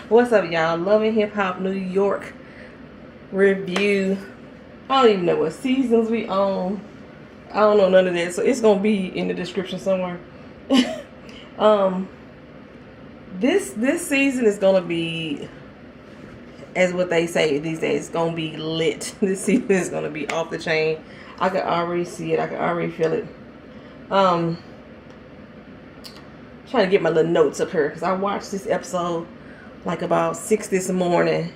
What's up, y'all? Love and Hip Hop New York review. I don't even know what seasons we on. I don't know none of that, so it's gonna be in the description somewhere. This season is gonna be, as what they say these days, it's gonna be lit. This season is gonna be off the chain. I can already see it. I can already feel it. Trying to get my little notes up here because I watched this episode like about 6 this morning,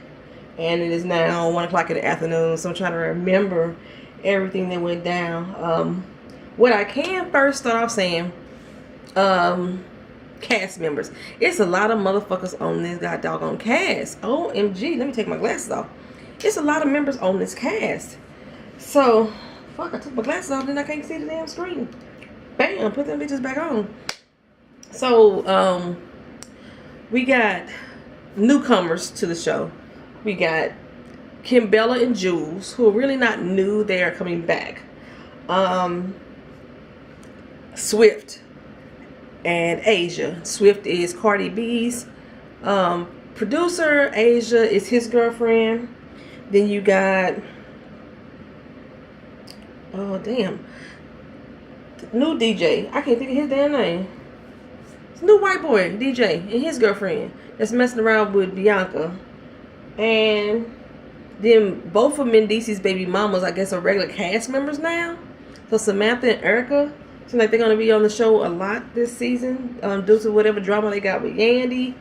and it is now 1 o'clock in the afternoon. So I'm trying to remember everything that went down. What I can first start off saying, cast members. It's a lot of motherfuckers on this doggone cast. OMG, let me take my glasses off. It's a lot of members on this cast. So, fuck, I took my glasses off, then I can't see the damn screen. Bam, put them bitches back on. So, we got newcomers to the show. We got Kimbella and Juelz, who are really not new. They are coming back. Swift and Asia. Swift is Cardi B's producer. Asia is his girlfriend. Then you got, oh damn, new DJ. I can't think of his damn name. It's a new white boy DJ and his girlfriend that's messing around with Bianca. And then both of Mendeece's baby mamas, I guess, are regular cast members now. So Samantha and Erica seem like they're going to be on the show a lot this season, due to whatever drama they got with Yandy.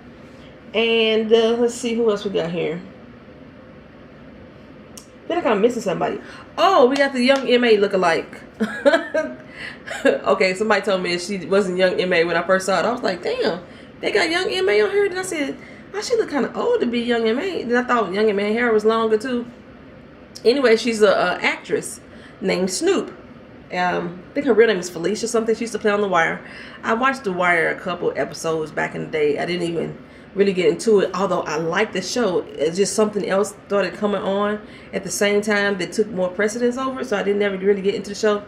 And let's see who else we got here. I feel like I'm missing somebody. Oh, we got the young MA lookalike. Okay, somebody told me she wasn't young MA when I first saw it. I was like, damn, they got young MA on here. Then I said, I should look kind of old to be young MA. Then I thought young MA hair was longer too. Anyway, she's a actress named Snoop. I think her real name is Felicia something. She used to play on The Wire. I watched The Wire a couple episodes back in the day. I didn't even really get into it, although I liked the show. It's just something else started coming on at the same time that took more precedence over it, so I didn't ever really get into the show.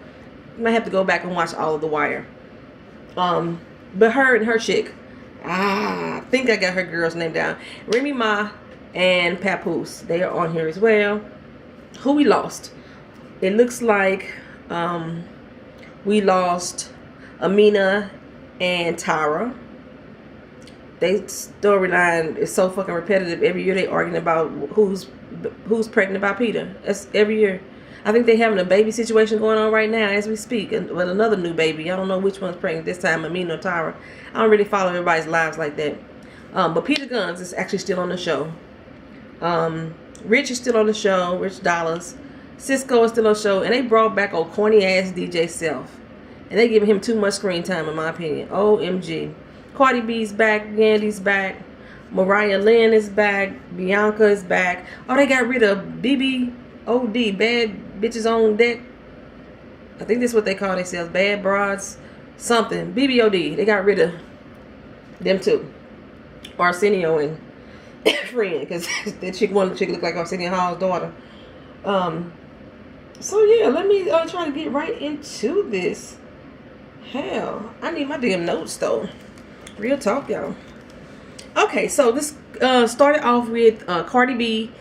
I might have to go back and watch all of The Wire. But her and her chick, I think I got her girl's name down. Remy Ma and Papoose, they are on here as well. Who we lost? It looks like we lost Amina and Tara. They storyline is so fucking repetitive. Every year they arguing about who's pregnant by Peter. That's every year. I think they having a baby situation going on right now as we speak, and with another new baby. I don't know which one's pregnant this time, Amina or Tara. I don't really follow everybody's lives like that. But Peter Gunz is actually still on the show. Rich is still on the show. Rich Dollaz. Cisco is still on the show, and they brought back old corny ass DJ Self, and they giving him too much screen time in my opinion. OMG. Cardi B's back, Yandy's back, Mariah Lynn is back, Bianca is back. Oh, they got rid of BBOD, Bad Bitches on Deck. I think that's what they call themselves, Bad Broads, something. BBOD, they got rid of them too. Arsenio and friend, because one chick looked like Arsenio Hall's daughter. So yeah, let me try to get right into this. Hell, I need my damn notes though. Real talk, y'all. Okay, so this started off with Cardi B,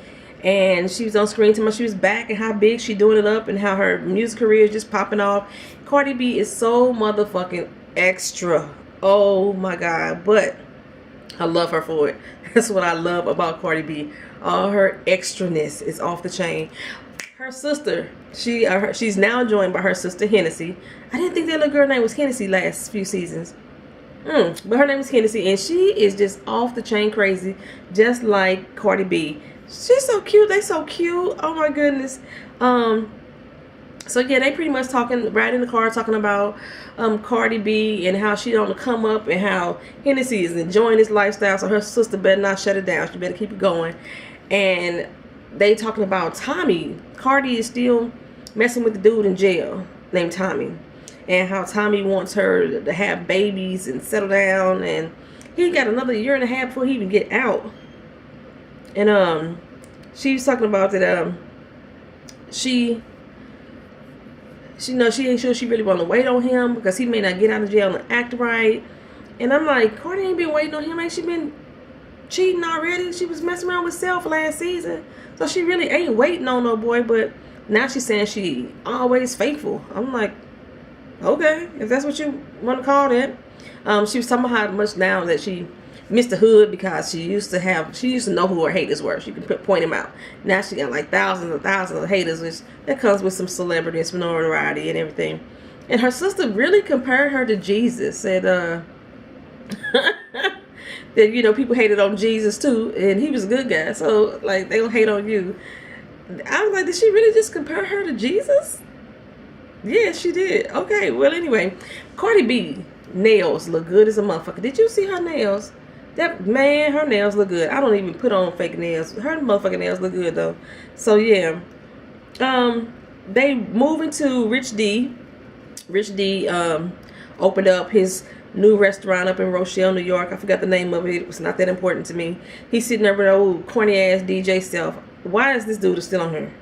and she was on screen telling me she was back and how big she doing it up and how her music career is just popping off. Cardi B is so motherfucking extra. Oh my god, but I love her for it. That's what I love about Cardi B. All her extraness is off the chain. Her sister, she's now joined by her sister Hennessy. I didn't think that little girl name was Hennessy last few seasons. But her name is Hennessy, and she is just off the chain crazy, just like Cardi B. She's so cute. They so cute. Oh my goodness. So yeah, they pretty much riding in the car talking about Cardi B and how she on the come up and how Hennessy is enjoying this lifestyle. So her sister better not shut it down. She better keep it going. And they talking about Tommy. Cardi is still messing with the dude in jail named Tommy. And how Tommy wants her to have babies and settle down, and he got another 1.5 years before he even get out. And she was talking about that she ain't sure she really want to wait on him because he may not get out of jail and act right. And I'm like, Cardi ain't been waiting on him. Ain't she been cheating already? She was messing around with Self last season. So she really ain't waiting on no boy. But now she's saying she always faithful. I'm like, okay, if that's what you want to call that. She was talking about how much now that she missed the hood because she used to know who her haters were. She could point them out. Now she got like thousands and thousands of haters, which that comes with some celebrity and some notoriety and everything. And her sister really compared her to Jesus. Said that, you know, people hated on Jesus too, and he was a good guy. So like they gonna hate on you. I was like, did she really just compare her to Jesus? Yeah, she did. Okay, well anyway, Cardi B nails look good as a motherfucker. Did you see her nails? That man, her nails look good. I don't even put on fake nails. Her motherfucking nails look good though. So yeah, they moving to Rich D. Rich D opened up his new restaurant up in Rochelle, New York. I forgot the name of it. It was not that important to me. He's sitting there with old corny ass DJ Self. Why is this dude still on here?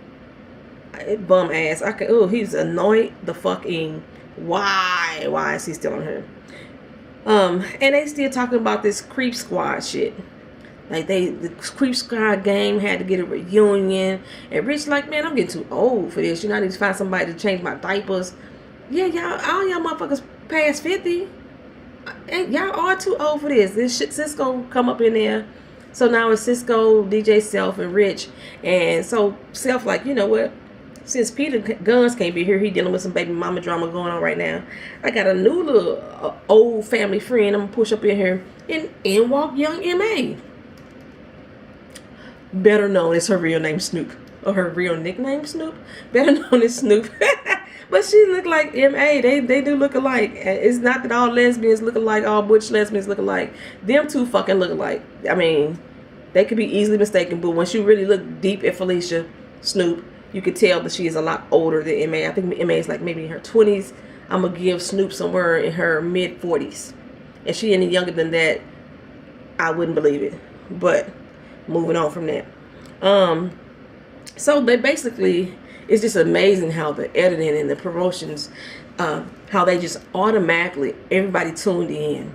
Bum ass. He's annoyed the fucking. Why is he still on here? And they still talking about this creep squad shit. Like the creep squad game had to get a reunion. And Rich like, man, I'm getting too old for this. You know, I need to find somebody to change my diapers. Yeah, all y'all motherfuckers past 50. And y'all are too old for this. This shit, Cisco come up in there. So now it's Cisco, DJ Self, and Rich. And so Self like, you know what? Since Peter Gunz can't be here, he dealing with some baby mama drama going on right now. I got a new little old family friend. I'm gonna push up in here, and in walk young Ma. Better known as her real name Snoop, or her real nickname Snoop. Better known as Snoop. But she look like Ma. They do look alike. It's not that all lesbians look alike, all butch lesbians look alike. Them two fucking look alike. I mean, they could be easily mistaken, but once you really look deep at Felicia Snoop, you could tell that she is a lot older than Ma. I think Ma is like maybe in her 20s. I'm going to give Snoop somewhere in her mid-40s. If she any younger than that, I wouldn't believe it. But moving on from that. So they basically, it's just amazing how the editing and the promotions, how they just automatically, everybody tuned in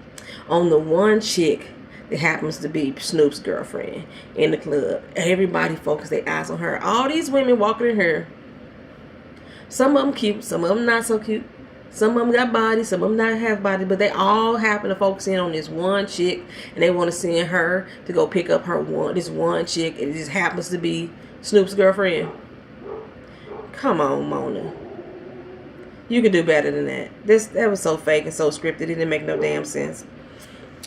on the one chick that happens to be Snoop's girlfriend in the club. Everybody focus their eyes on her. All these women walking in here, some of them cute, some of them not so cute. Some of them got body, some of them not have body, but they all happen to focus in on this one chick, and they want to send her to go pick up this one chick, and it just happens to be Snoop's girlfriend. Come on, Mona. You can do better than that. That was so fake and so scripted. It didn't make no damn sense.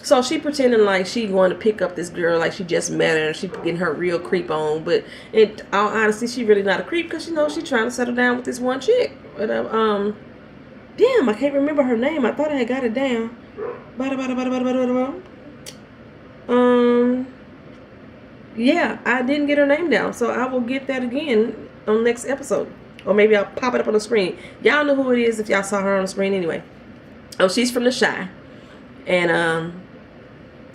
So she pretending like she going to pick up this girl like she just met her and she getting her real creep on. But in all honesty, she really not a creep because you know she trying to settle down with this one chick. But damn, I can't remember her name. I thought I had got it down. Yeah, I didn't get her name down, so I will get that again on next episode, or maybe I'll pop it up on the screen. Y'all know who it is if y'all saw her on the screen anyway. Oh, she's from the Chi, and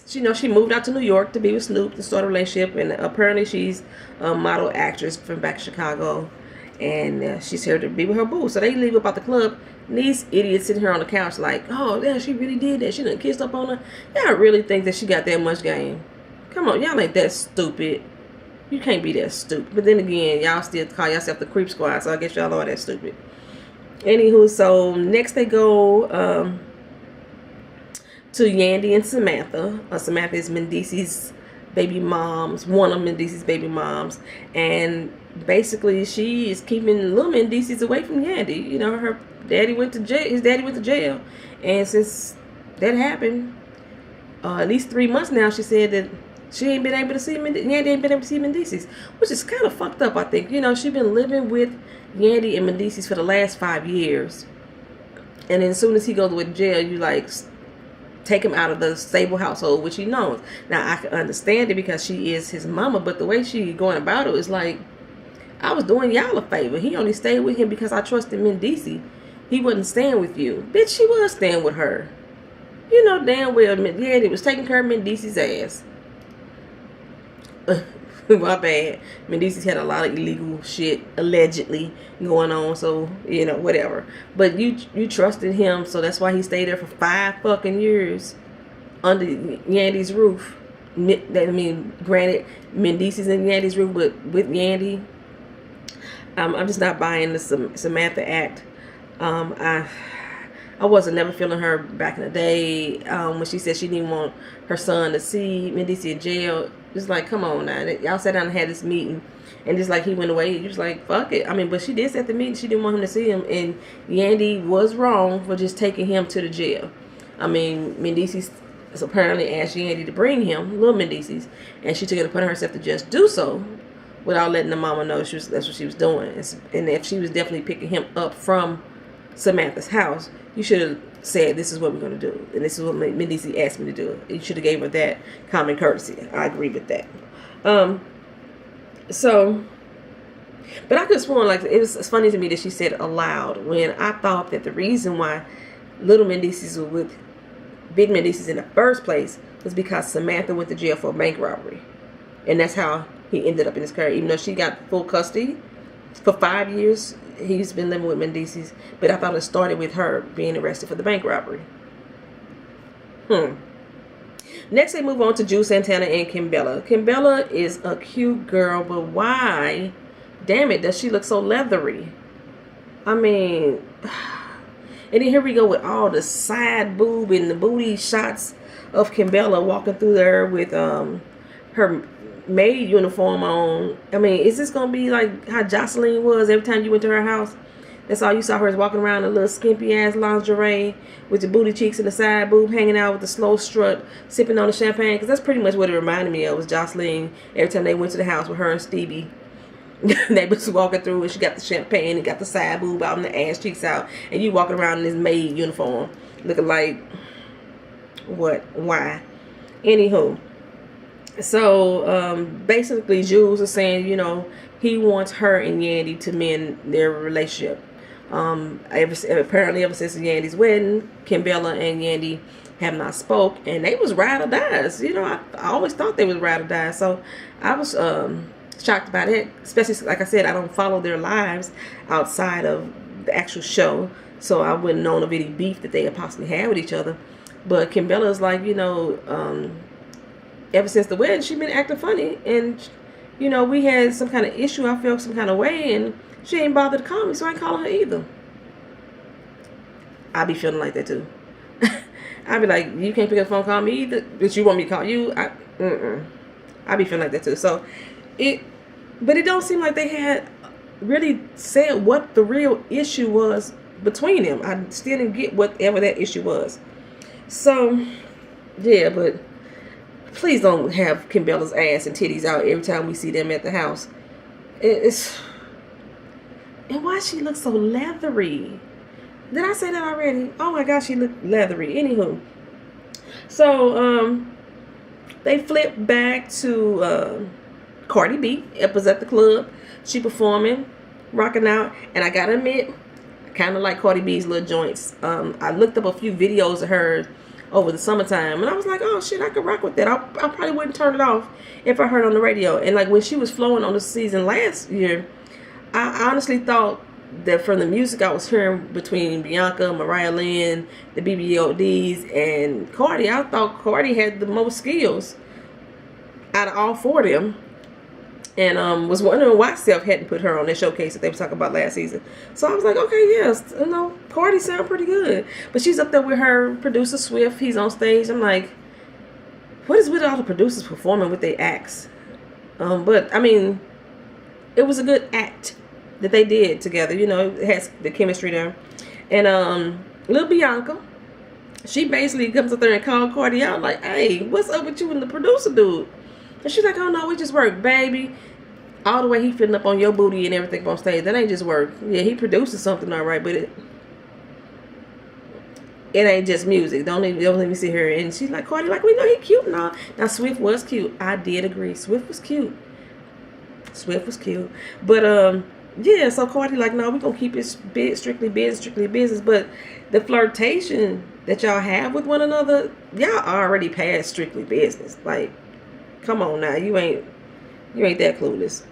she moved out to New York to be with Snoop to start a relationship, and apparently she's a model actress from back in Chicago, and she's here to be with her boo. So they leave about the club, and these idiots sitting here on the couch like, oh yeah, she really did that. She done kissed up on her. Y'all really think that she got that much game? Come on, y'all ain't that stupid. You can't be that stupid. But then again, y'all still call yourself the creep squad, so I guess y'all are that stupid. Anywho, so next they go to Yandy and Samantha. Samantha is Mendice's baby moms, one of Mendice's baby moms, and basically she is keeping little Mendice's away from Yandy. You know, her daddy went to jail. His daddy went to jail, and since that happened, at least 3 months now, she said that she ain't been able to see Yandy ain't been able to see Mendice's, which is kind of fucked up. I think, you know, she been living with Yandy and Mendice's for the last 5 years, and then as soon as he goes to jail, you like take him out of the stable household, which he knows. Now I can understand it because she is his mama, but the way she going about it is like, I was doing y'all a favor. He only stayed with him because I trusted Mendice. He wasn't staying with you. Bitch, she was staying with her. You know damn well Yandy was taking care of Mendice's ass. My bad. Mendice's had a lot of illegal shit allegedly going on, so you know, whatever. But you trusted him, so that's why he stayed there for 5 fucking years. under Yandy's roof. I mean, granted, Mendice's in Yandy's roof, but with Yandy, I'm just not buying the Samantha act. I wasn't never feeling her back in the day when she said she didn't want her son to see Mendice in jail. It's like, come on now. Y'all sat down and had this meeting, and just like he went away, you was like, fuck it. I mean, but she did say at the meeting she didn't want him to see him, and Yandy was wrong for just taking him to the jail. I mean, Mendice apparently asked Yandy to bring him, little Mendice's, and she took it upon herself to just do so without letting the mama know that's what she was doing. And if she was definitely picking him up from Samantha's house, you should have said, this is what we're going to do, and this is what Mendice asked me to do. You should have gave her that common courtesy. I agree with that. So, but I could have sworn, like, it's funny to me that she said it aloud when I thought that the reason why little Mendice's were with big Mendice's in the first place was because Samantha went to jail for a bank robbery, and that's how he ended up in his career. Even though she got full custody for 5 years, he's been living with Mendice's. But I thought it started with her being arrested for the bank robbery. Next, they move on to Juelz Santana and Kimbella. Kimbella is a cute girl, but why, damn it, does she look so leathery? I mean, and then here we go with all the side boob and the booty shots of Kimbella walking through there with her maid uniform on. I mean, is this gonna be like how Jocelyn was every time you went to her house? That's all you saw her is walking around in a little skimpy ass lingerie with the booty cheeks and the side boob hanging out with the slow strut, sipping on the champagne. Because that's pretty much what it reminded me of, was Jocelyn every time they went to the house with her and Stevie. They was walking through and she got the champagne and got the side boob out and the ass cheeks out, and you walking around in this maid uniform looking like what? Why? Anywho, so basically Juelz is saying, you know, he wants her and Yandy to mend their relationship. Apparently ever since Yandy's wedding, Kimbella and Yandy have not spoke, and they was ride or dies. You know, I always thought they was ride or die. So I was shocked about it, especially, like I said, I don't follow their lives outside of the actual show, so I wouldn't know of any beef that they possibly had with each other. But Kimbella's like, you know, ever since the wedding, she been acting funny, and you know, we had some kind of issue. I felt some kind of way, and she ain't bothered to call me, so I ain't calling her either. I be feeling like that too. I be like, you can't pick up the phone, call me either, but you want me to call you? I be feeling like that too. So but it don't seem like they had really said what the real issue was between them. I still didn't get whatever that issue was. So yeah, but please don't have Kimbella's ass and titties out every time we see them at the house. And why she looks so leathery? Did I say that already? Oh my gosh, she looked leathery. Anywho, so they flip back to Cardi B. It was at the club. She performing, rocking out, and I gotta admit, I kind of like Cardi B's little joints. I looked up a few videos of her over the summertime, and I was like, oh shit, I could rock with that. I probably wouldn't turn it off if I heard it on the radio. And like when she was flowing on the season last year, I honestly thought that from the music I was hearing between Bianca, Mariah Lynn, the BBODs, and Cardi, I thought Cardi had the most skills out of all four of them. And was wondering why Self hadn't put her on that showcase that they were talking about last season. So I was like, okay, yes, you know, Cardi sound pretty good. But she's up there with her producer Swift. He's on stage. I'm like, what is with all the producers performing with their acts? But I mean, it was a good act that they did together. You know, it has the chemistry there. And little Bianca, she basically comes up there and calls Cardi out like, hey, what's up with you and the producer dude? And she's like, oh no, we just work, baby. All the way he fitting up on your booty and everything on stage. That ain't just work. Yeah, he produces something all right, but it ain't just music. Don't let me sit here. And she's like, Cardi, like, we know he cute and all. Now Swift was cute. I did agree. Swift was cute. Swift was cute. But yeah, so Cardi like, no, we're gonna keep it strictly business. But the flirtation that y'all have with one another, y'all already past strictly business. Like, come on now, you ain't that clueless.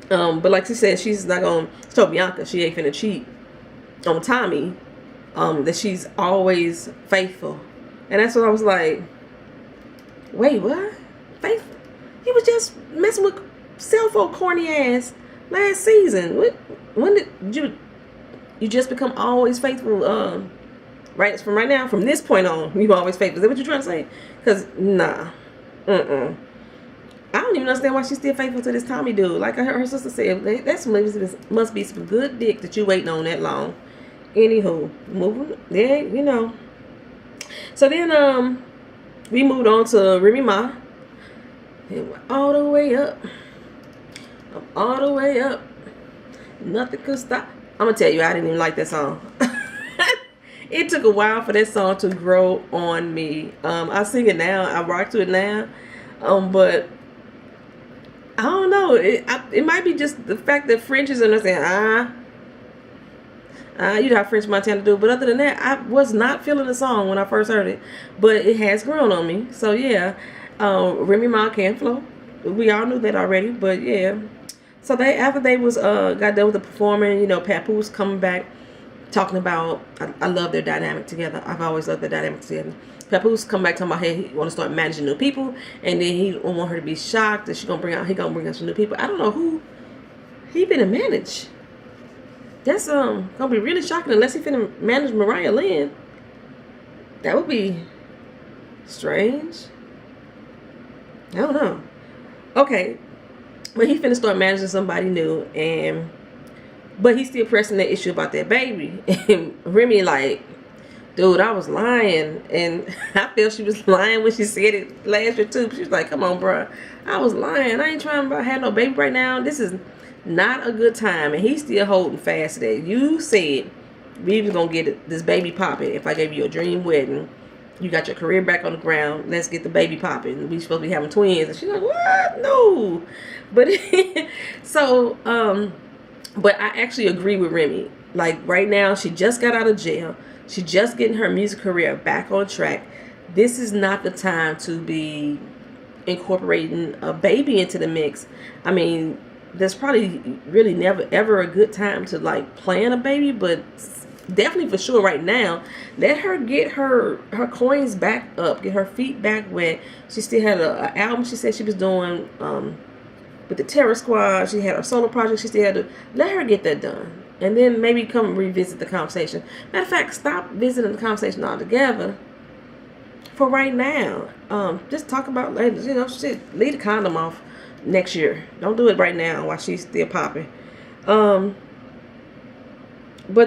But like she said, she's not gonna tell Bianca she ain't finna cheat on Tommy. That she's always faithful, and that's what I was like. Wait, what? Faith? He was just messing with cell phone corny ass last season. When did you just become always faithful? Right from right now, from this point on, you always faithful. Is that what you're trying to say? Cause nah, I don't even understand why she's still faithful to this Tommy dude. Like her sister said, that's must be some good dick that you waiting on that long. Anywho, moving, yeah, you know. So then we moved on to Remy Ma. And we're all the way up. I'm all the way up. Nothing could stop. I'm gonna tell you, I didn't even like that song. It took a while for that song to grow on me. I sing it now. I rock to it now. But I don't know. It might be just the fact that French is in there saying, you know how French Montana do. But other than that, I was not feeling the song when I first heard it. But it has grown on me. So yeah, Remy Ma can flow. We all knew that already. But yeah. So after they was got done with the performing, you know, Papoose coming back. Talking about, I love their dynamic together. I've always loved their dynamic together. Papoose come back talking about, hey, he want to start managing new people, and then he don't want her to be shocked that he gonna bring out some new people. I don't know who he finna manage. That's gonna be really shocking unless he finna manage Mariah Lynn. That would be strange. I don't know. Okay, but he finna start managing somebody new, but he's still pressing that issue about that baby. And Remy like, dude, I was lying. And I feel she was lying when she said it last year too. She was like, come on, bro. I was lying. I ain't trying to have no baby right now. This is not a good time. And he's still holding fast to that. You said we was going to get this baby popping if I gave you a dream wedding. You got your career back on the ground. Let's get the baby popping. We supposed to be having twins. And she's like, what? No. But so, but I actually agree with Remy. Like right now, she just got out of jail. She just getting her music career back on track. This is not the time to be incorporating a baby into the mix. I mean, there's probably really never ever a good time to like plan a baby, but definitely for sure right now, let her get her coins back up, get her feet back wet. She still had an album she said she was doing with the Terror Squad. She had her solo project. She still had to let her get that done, and then maybe come revisit the conversation. Matter of fact, stop visiting the conversation altogether for right now. Just talk about later. You know, shit. Leave the condom off next year. Don't do it right now while she's still popping. But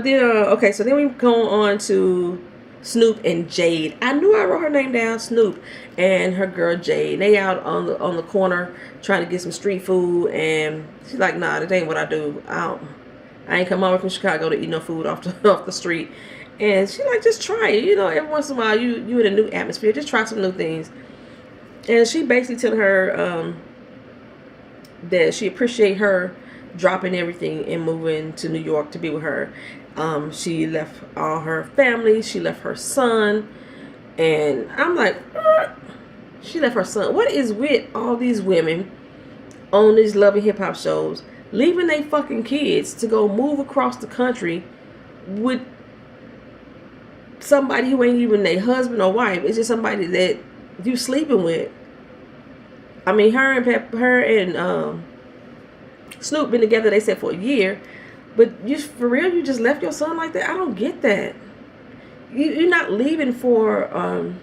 then okay, so then we go on to Snoop and Jade. I knew I wrote her name down, Snoop, and her girl Jade. They out on the corner trying to get some street food, and she's like, nah, that ain't what I do. I ain't come over from Chicago to eat no food off the street. And she like, just try it. You know, every once in a while you in a new atmosphere. Just try some new things. And she basically telling her that she appreciate her dropping everything and moving to New York to be with her. She left all her family. She left her son. And I'm like, she left her son. What is with all these women on these Love and Hip Hop shows leaving their fucking kids to go move across the country with somebody who ain't even their husband or wife? It's just somebody that you sleeping with. I mean, her and Snoop been together, they said, for a year. But you, for real, you just left your son like that? I don't get that. You're not leaving for,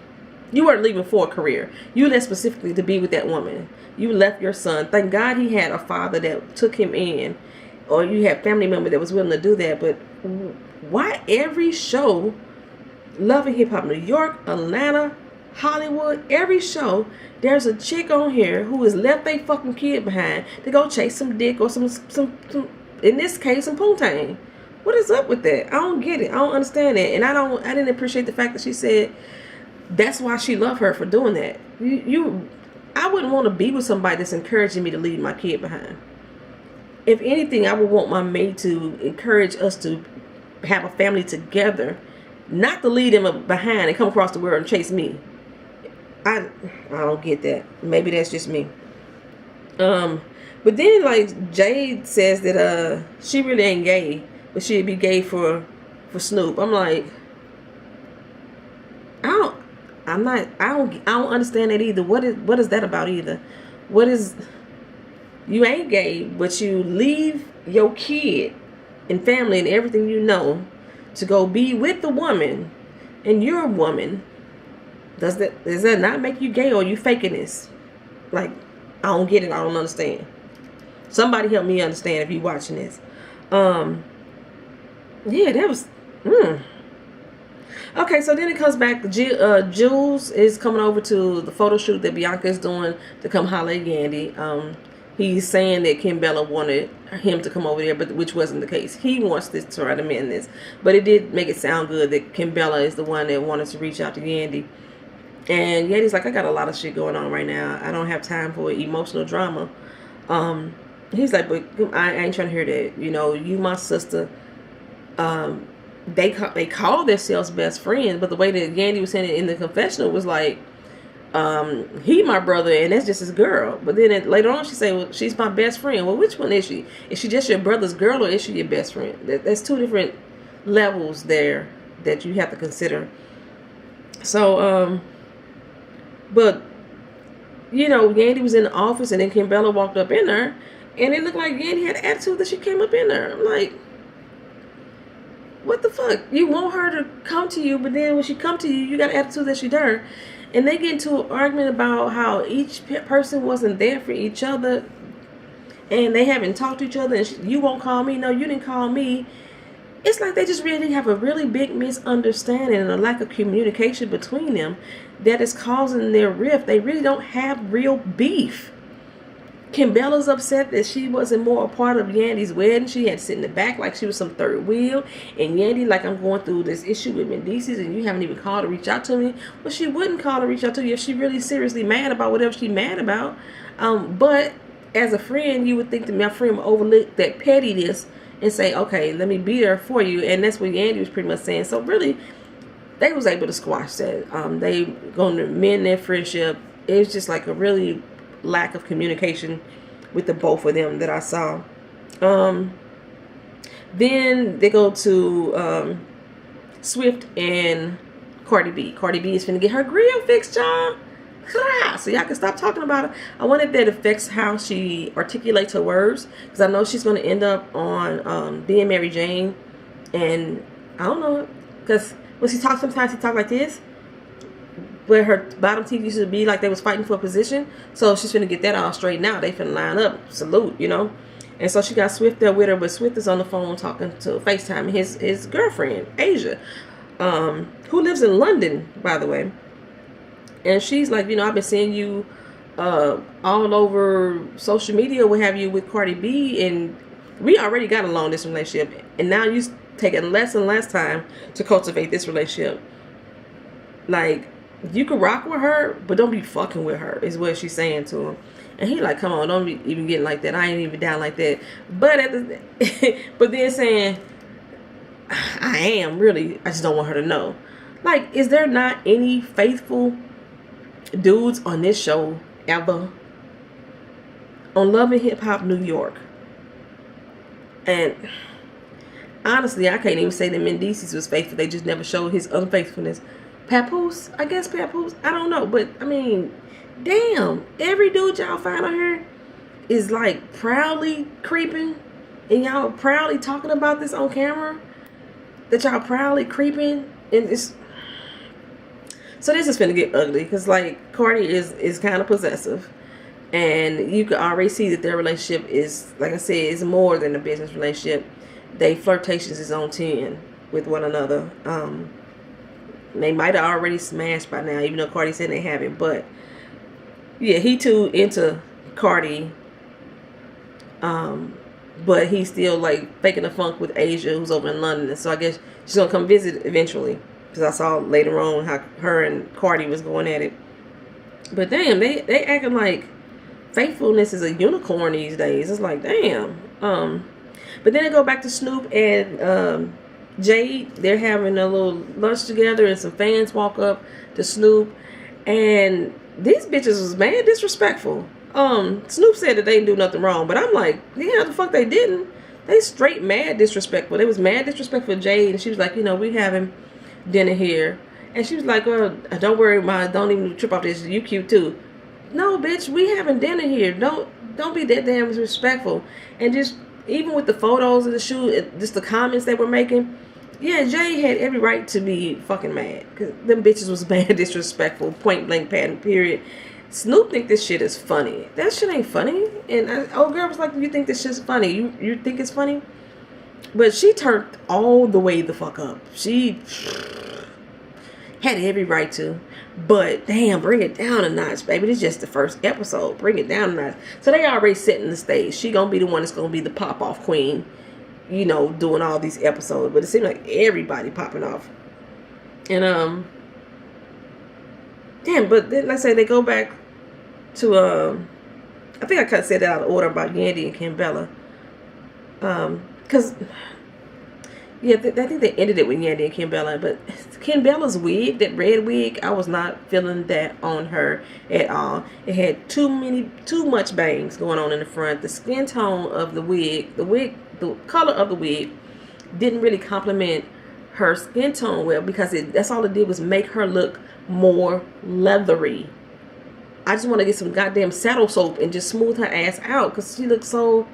you weren't leaving for a career. You left specifically to be with that woman. You left your son. Thank God he had a father that took him in, or you had family member that was willing to do that. But why every show, Love and Hip Hop, New York, Atlanta, Hollywood, every show, there's a chick on here who has left their fucking kid behind to go chase some dick or some in this case, some poontang. What is up with that? I don't get it. I don't understand it. And I didn't appreciate the fact that she said that's why she loved her for doing that. I wouldn't want to be with somebody that's encouraging me to leave my kid behind. If anything, I would want my mate to encourage us to have a family together, not to leave them behind and come across the world and chase me. I don't get that. Maybe that's just me. But then like Jade says that she really ain't gay, but she'd be gay for Snoop. I'm like, I don't understand that either. What is that about either? What is, you ain't gay, but you leave your kid and family and everything you know to go be with the woman, and you're a woman. Does that not make you gay, or are you faking this? Like, I don't get it. I don't understand. Somebody help me understand if you watching this. Yeah, that was. Okay, so then it comes back. Jules is coming over to the photo shoot that Bianca is doing to come holler at Yandy. He's saying that Kimbella wanted him to come over there, but which wasn't the case. He wants this to try to mend this, but it did make it sound good that Kimbella is the one that wanted to reach out to Yandy. And Yandy's like, I got a lot of shit going on right now. I don't have time for emotional drama. He's like, but I ain't trying to hear that. You know, you my sister. They call themselves best friends, but the way that Yandy was saying it in the confessional was like, he my brother and that's just his girl. But then later on she say, well, she's my best friend. Well, which one is she? Is she just your brother's girl, or is she your best friend? That's two different levels there that you have to consider. So but you know, Yandy was in the office, and then Kimbella walked up in there, and it looked like Yandy had attitude that she came up in there. I'm like, what the fuck? You want her to come to you, but then when she come to you, you got attitude that she done. And they get into an argument about how each person wasn't there for each other, and they haven't talked to each other, and you won't call me. No, you didn't call me. It's like they just really have a really big misunderstanding and a lack of communication between them that is causing their rift. They really don't have real beef. Kimbella's upset that she wasn't more a part of Yandy's wedding. She had to sit in the back like she was some third wheel. And Yandy, like, I'm going through this issue with Mendices and you haven't even called to reach out to me. Well, she wouldn't call to reach out to you if she really seriously mad about whatever she's mad about. But as a friend, you would think that my friend would overlook that pettiness and say, okay, let me be there for you. And that's what Yandy was pretty much saying. So really, they was able to squash that. They going to mend their friendship. It was just like a really lack of communication with the both of them that I saw. Then they go to Swift and Cardi B. Cardi B is finna get her grill fixed, y'all. So y'all can stop talking about it. I wonder if that affects how she articulates her words, because I know she's going to end up on being Mary Jane. And I don't know, because when she talks, sometimes she talks like this, where her bottom teeth used to be like they was fighting for a position. So she's finna get that all straightened out. They finna line up. Salute, you know. And so she got Swift there with her, but Swift is on the phone talking to FaceTime his girlfriend, Asia, who lives in London, by the way. And she's like, you know, I've been seeing you all over social media, what have you, with Cardi B, and we already got a long distance relationship, and now you taking less and less time to cultivate this relationship. Like, you can rock with her, but don't be fucking with her, is what she's saying to him. And he like, come on, don't be even getting like that. I ain't even down like that. But but then saying, I am really, I just don't want her to know. Like, is there not any faithful dudes on this show ever? On Love and Hip Hop New York. And honestly, I can't even say that Mendices was faithful. They just never showed his unfaithfulness. Papoose, I guess Papoose, I don't know, but I mean, damn, every dude y'all find on here is like proudly creeping, and y'all proudly talking about this on camera, that y'all proudly creeping, and it's, so this is finna get ugly, because like Cardi is kind of possessive, and you can already see that their relationship is, like I said, is more than a business relationship. They flirtations is on 10 with one another. They might have already smashed by now, even though Cardi said they haven't. But yeah, he too into Cardi. But he's still like faking the funk with Asia, who's over in London. And so I guess she's gonna come visit eventually, because I saw later on how her and Cardi was going at it. But damn, they acting like faithfulness is a unicorn these days. It's like, damn. But then they go back to Snoop and Jade. They're having a little lunch together, and some fans walk up to Snoop, and these bitches was mad disrespectful. Snoop said that they didn't do nothing wrong, but I'm like, yeah, the fuck they didn't. They straight mad disrespectful. They was mad disrespectful to Jade, and she was like, you know, we having dinner here, And she was like, "Oh, don't worry, Ma. Don't even trip off this. You cute too." No, bitch. We having dinner here. Don't be that damn disrespectful. And just even with the photos of the shoot, just the comments they were making. Yeah, Jay had every right to be fucking mad. Because them bitches was bad, disrespectful, point blank pattern, period. Snoop think this shit is funny. That shit ain't funny. And old girl was like, "You think this shit's funny? You think it's funny?" But she turned all the way the fuck up. She had every right to. But damn, bring it down a notch, baby. This is just the first episode. Bring it down a notch. So they already setting the stage. She gonna be the one that's gonna be the pop-off queen. You know, doing all these episodes. But it seemed like everybody popping off. And damn, but then like I say, they go back to I think I kind of said that out of order about Yandy and Kimbella. Because yeah, I think they ended it with Yandy and Kimbella, but Kimbella's wig, that red wig, I was not feeling that on her at all. It had too much bangs going on in the front. The skin tone of the wig, the color of the wig didn't really complement her skin tone well, because that's all it did was make her look more leathery. I just want to get some goddamn saddle soap and just smooth her ass out, because she looks so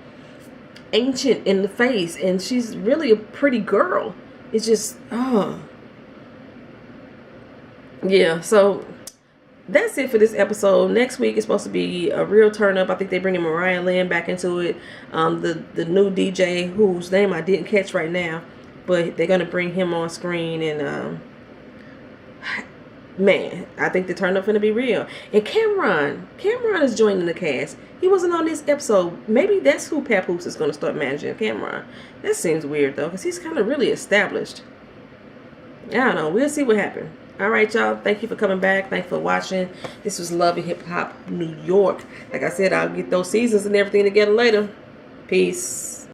ancient in the face, and she's really a pretty girl. It's just yeah. So that's it for this episode. Next week is supposed to be a real turn up. I think they're bringing Mariah Lynn back into it. The new DJ whose name I didn't catch right now, but they're gonna bring him on screen. And man, I think the turn up gonna be real. And Cameron is joining the cast. He wasn't on this episode. Maybe that's who Papoose is going to start managing, Cameron. That seems weird, though, because he's kind of really established. I don't know. We'll see what happens. All right, y'all. Thank you for coming back. Thanks for watching. This was Love and Hip Hop New York. Like I said, I'll get those seasons and everything together later. Peace.